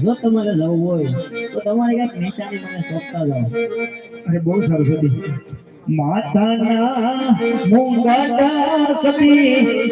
જો તમારે જવું હોય તો તમારે કઈક નિશાની મને સોંપતા જાઓ. અરે બહુ સારું સતી માતાના મુંગા સતી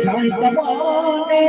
કાંતમાને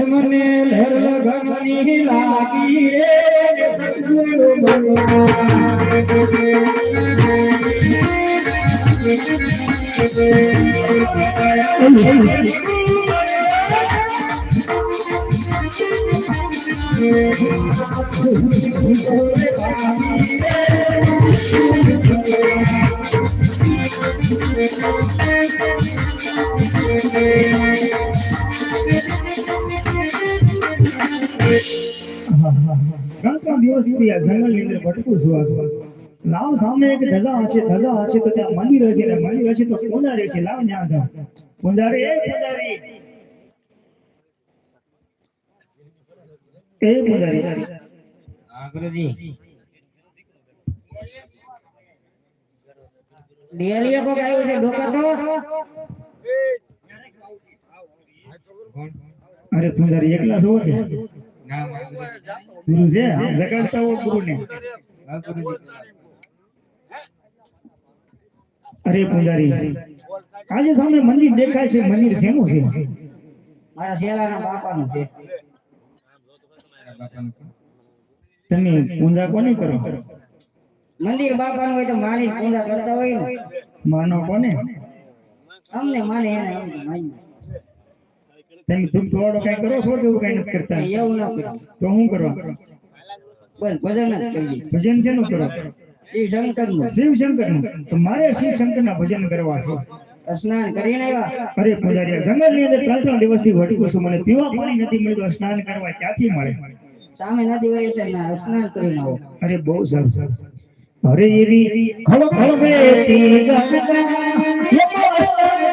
મને લહેર લગનની લાગી રે સસુરો દિવસથી આ જંગલની અંદર ભટકું છું. લાવ સામે એક ધજા હશે તો ત્યાં મંદિર હશે ને મંદિર હશે તો પૂજારી છે. લાવ ત્યાં જાવ. પૂજારી ડેલીએ કો આવ્યું છે ડોકા તો અરે પૂજારી એકલા છો છે ગુરુ છે જગાડતા હો ગુરુ ને. અરે પૂજારી આજે સામે મંદિર દેખાય છે. મંદિર શેનું છે? મારા શેલાના બાપાનું છે. તમે પૂજા કોને કરો? મંદિર બાપાનું હોય તો માની પૂજા કરતા હોય ને. માનો કોને? અમને માને એને અમને માની. તમે થોડો કઈ કરો છો કે એવું કઈ નથી કરતા? એવું ન કરો તો શું કરવા? બસ ભજન જ કરીએ. ભજન શેનું કરો? શિવ શંકરનું. શિવ શંકરનું. તો મારે શિવ શંકરના ભજન કરવા છે. સ્નાન કરીને આવ્યા. અરે પૂજારી જંગલની અંદર 3 દિવસથી ભટકું છું. મને પીવા પાણી નથી મળતું. સ્નાન કરવા ક્યાંથી મળે? સામે નદી વહી છે ને સ્નાન કરીને આવો. અરે બહુ સારું. અરે એવી ખળો ખળો બેટી ગંગા યમો સ્નાન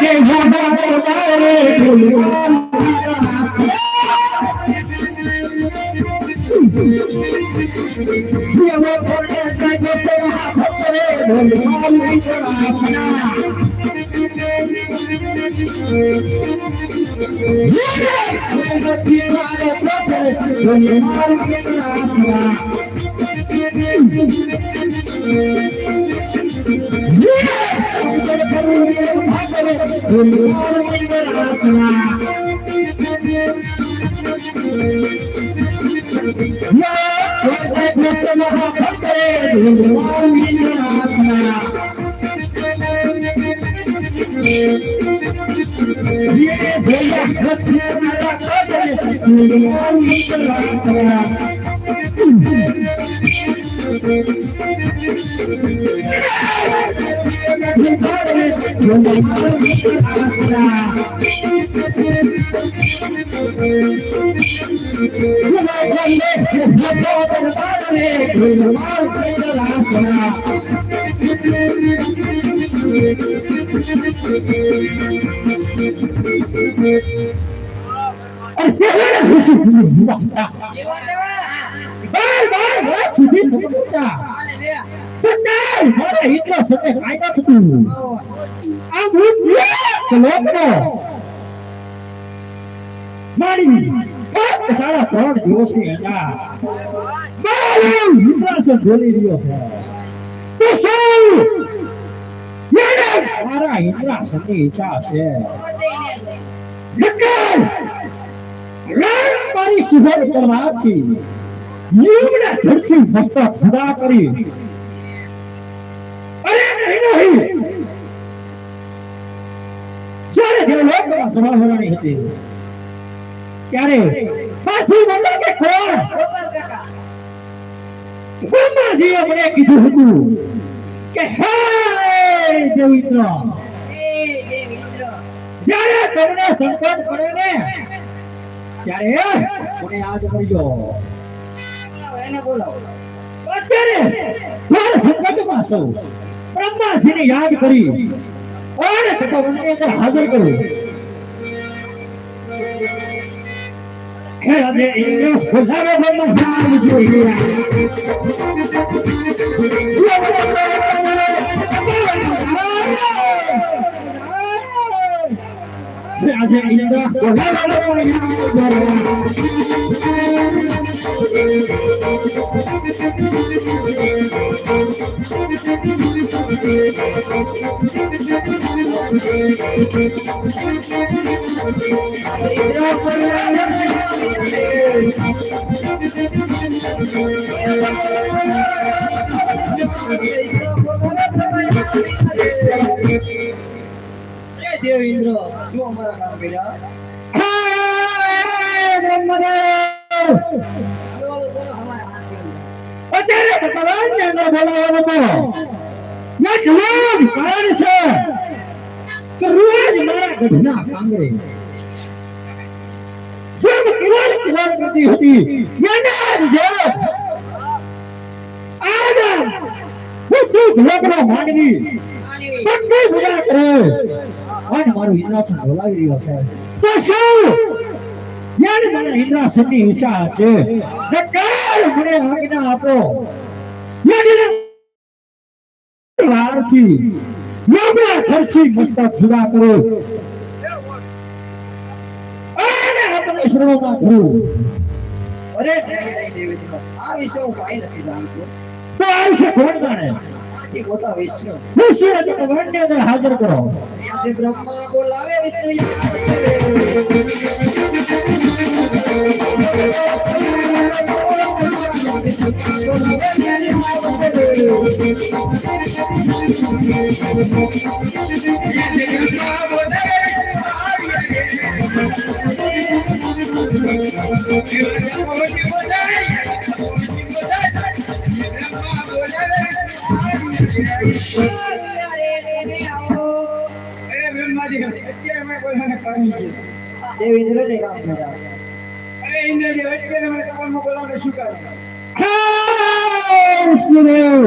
જય ભગવાન તારે ઢોલવાલ જેવો કોને સાજો સે હાથરે ઢોલવાલ વિચરાસના સાડા 3 દિવસની હતા બોલી રહ્યો છે તો શું મારા ઇન્દ્રાસનની ઈચ્છા છે મારી સુગર કરવાથી યુગના ધરતી મસ્તક જુદા કરી અરે નહીં જ્યારે દેવલોકમાં સભા ભરવાની હતી ત્યારે પાછી બોલો કે કોણ બ્રહ્માજીએ મને કીધું હતું કે હે દેવિન્દ્ર જ્યારે તમને સંકટ પડે ને ત્યારે મને યાદ કરજો એને બોલાવો અત્યારે મારા સંકટમાં છો બ્રહ્માજીને યાદ કરી અને તપોવનની અંદર હાજર કરું હે આજે ઇન્દ્ર બોલાવે બ્રહ્મા જોઈએ આજે ઇન્દ્ર બોલાવે દેવેન્દ્ર શું અમારા કામ કર્યા અત્યારે ભગવાનને અંદર બોલાવવાનો એક રોજ કારણ છે કે રોજ મારા ગઢના કાંગરે જેમ કિરણ કરતી હતી એના જ જેમ આદમ બધું ધોકડો માંડવી બધું પૂજા કરે અને મારું ઇન્દ્રાસન બોલાવી રહ્યો છે તો શું યાર મારા ઇન્દ્રાસનની ઈચ્છા છે કે કાલ મને આજ્ઞા આપો વારથી યોગના ખર્ચી મસ્તક જુદા કરો અને આપણે શ્રવણમાં કરું અરે દેવેન્દ્ર આ વિશે હું કાંઈ નથી જાણતો તો આ વિશે કોણ જાણે આથી મોટા વિષ્ણુ વિષ્ણુ ભગવાનને અંદર હાજર કરો આજે બ્રહ્મા બોલાવે વિષ્ણુ દેવેન્દ્ર ને કામ કર્યા અરે ઇન્દ્રજી અત્યારે મને તમારું બોલાવવાનું શું કરે વિષ્ણુદેવ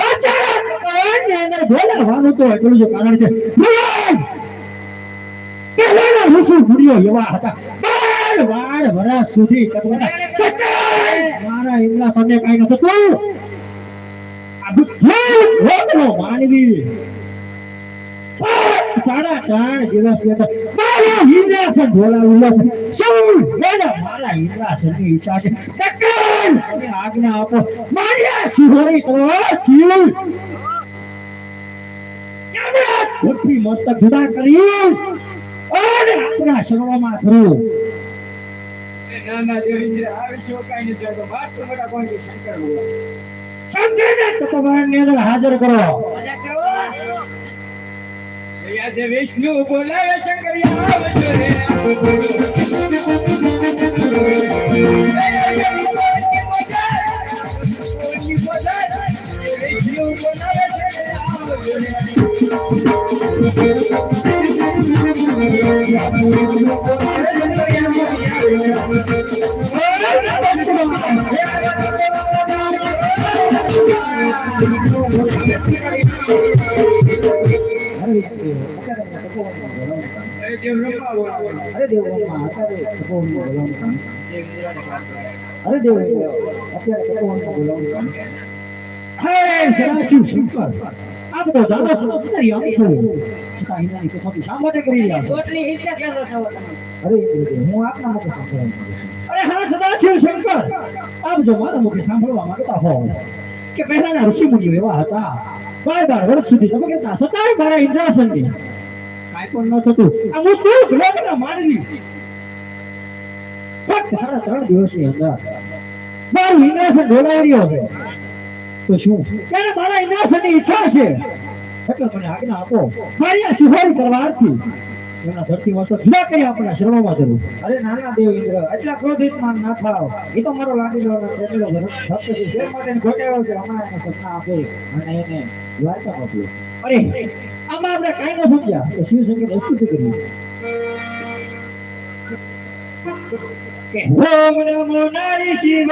અત્યારે ભગવાનની અંદર બોલાવવાનું તો એટલું જ કારણ છે પહેલાના ઋષિ મુનિઓ એવા હતા 12 વર્ષ સુધી તત્વના સત્ય મારા ઇન્દ્રાસનને કાંઈ નતું થતું. આ બધું લોકનો માનવી 3.5 દિવસ મારા ઇન્દ્રાસન ઢોલાવ્યું છે. શું મારા ઇન્દ્રાસનની ઈચ્છા છે તત્કાલ મને આજ્ઞા આપો મારી શિહોરી કરો જીવ ધરતી મસ્તક જુદા કરી અને આપણા શરણોમાં ધરું. નાના દેવી આ વિશે કાંઈ નથી થતો. માત્ર મોટા કોણ છે? શંકર ભગવાન. શંકરને તપોવનની અંદર હાજર કરો. અહીંયા જે વિષ્ણુ બોલાવે શંકર આવજો રે. વિષ્ણુ બોલાવે અરે દેવ રૂપા બોલાવે. અરે દેવ અત્યારે તપોવનમાં બોલાવવાનું કામ. અરે દેવ અત્યારે તપોવનમાં બોલાવવાનું કામ. હે સદાશિવ શંકર આ બધો દાદા સુંદરી આમ છો છતાં એનાની કસોટી શા માટે કરી રહ્યા છો? અરે ઇન્દ્રદેવ, હું આપના મુખે સાંભળવા માંગુ છું. અરે હા સદાશિવ શંકર આપ જો મારા મુખે સાંભળવા માંગતા હો કે પહેલાના ઋષિ મુનિઓ એવા હતા 12 વર્ષ સુધી તમે કહેતા છતાંય મારા ઇન્દ્રાસનની કાંઈ પણ ન થતું. આ મુદ્દુક લોકના માનવી ફક્ત 3.5 દિવસની અંદર મારું ઇન્દ્રાસન ઢોલાવી રહ્યો છે. તો શું ત્યારે મારા ઇન્દ્રાસનની ઈચ્છા છે એટલે મને આજ્ઞા આપો મારી આ શિહોરી તલવારથી એના ધરતી મસ્તક જુદા કરી આપણા શરણોમાં ધરું. અરે નાના દેવ ઇન્દ્ર, એટલા ક્રોધિત માન ના થાવ. એ તો મારો લાડીલો ભક્ત છે. શેર માટે ઘટાડ્યો છે. હમણાં એને સપના આપે અને એને દ્વારકા મોકલ્યો. અરે આમાં આપણે કાંઈ ન સમજ્યા તો શિવ શંકર સ્તુતિ કરી કે ઓમ નમો નારી શિવ